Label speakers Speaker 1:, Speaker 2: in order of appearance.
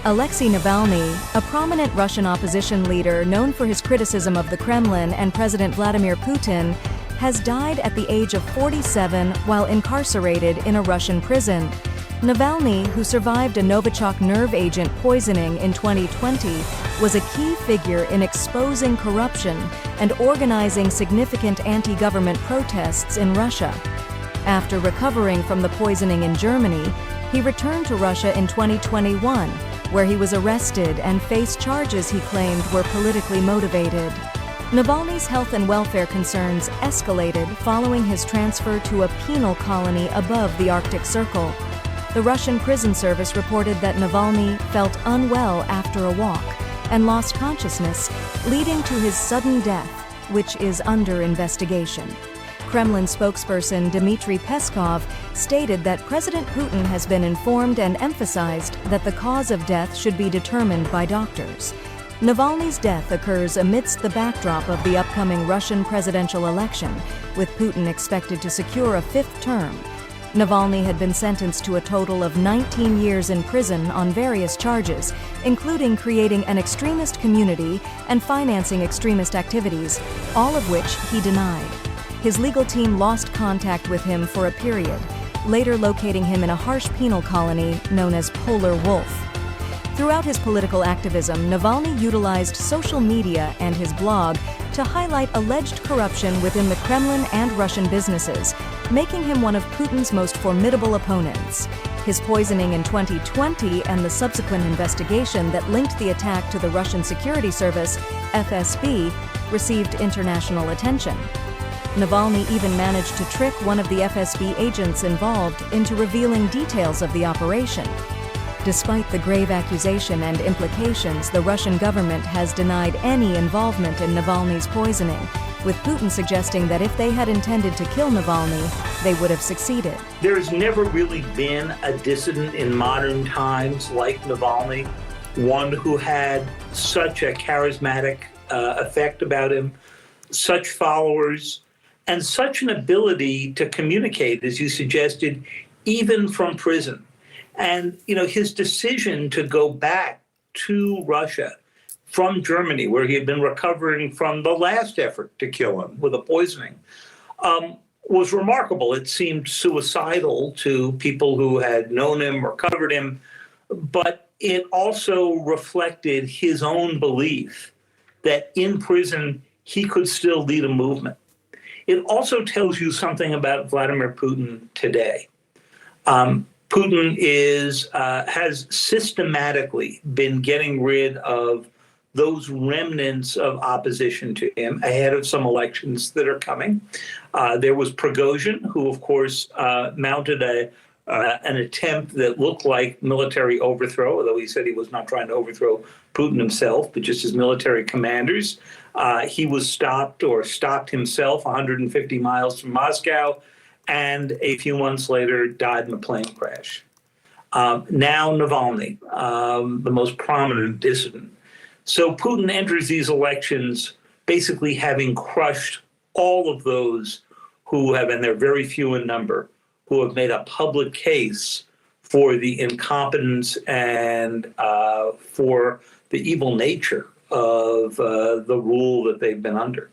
Speaker 1: Alexey Navalny, a prominent Russian opposition leader known for his criticism of the Kremlin and President Vladimir Putin, has died at the age of 47 while incarcerated in a Russian prison. Navalny, who survived a novachuk nerve agent poisoning in 2020, was a key figure in exposing corruption and organizing significant anti-government protests in Russia. After recovering from the poisoning in Germany, he returned to Russia in 2021, where he was arrested and faced charges he claimed were politically motivated. Navalny's health and welfare concerns escalated following his transfer to a penal colony above the Arctic Circle. The Russian prison service reported that Navalny felt unwell after a walk and lost consciousness, leading to his sudden death, which is under investigation. Kremlin spokesperson Dimitri Pesov stated that President Putin has been informed and emphasized that the cause of death should be determined by doctors. Navalny's death occurs amidst the backdrop of the upcoming Russian presidential election, with Putin expected to secure a fifth term. Navalny had been sentenced to a total of 19 years in prison on various charges, including creating an extremist community and financing extremist activities, all of which he denied. His legal team lost contact with him for a period, later locating him in a harsh penal colony known as Polar Wolf. Throughout his political activism, Navalny utilized social media and his blog to highlight alleged corruption within the Kremlin and Russian businesses, making him one of Putin's most formidable opponents. His poisoning in 2020 and the subsequent investigation that linked the attack to the Russian security service, FSB, received international attention. Navalny even managed to trick one of the FSB agents involved into revealing details of the operation. Despite the grave accusation and implications, the Russian government has denied any involvement in Navalny's poisoning, with Putin suggesting that if they had intended to kill Navalny, they would have succeeded.
Speaker 2: There has never really been a dissident in modern times like Navalny, one who had such a charismatic effect about him, such followers, and such an ability to communicate, as you suggested, even from prison. And, his decision to go back to Russia from Germany, where he had been recovering from the last effort to kill him with a poisoning, was remarkable. It seemed suicidal to people who had known him or covered him, but it also reflected his own belief that in prison he could still lead a movement. It also tells you something about Vladimir Putin today. Putin has systematically been getting rid of those remnants of opposition to him ahead of some elections that are coming. There was Prigozhin, who, of course, mounted an attempt that looked like military overthrow, although he said he was not trying to overthrow Putin himself, but just his military commanders. He was stopped himself 150 miles from Moscow, and a few months later died in a plane crash. Now Navalny, the most prominent dissident. So Putin enters these elections basically having crushed all of those who have, and they're very few in number, who have made a public case for the incompetence and for the evil nature of the rule that they've been under.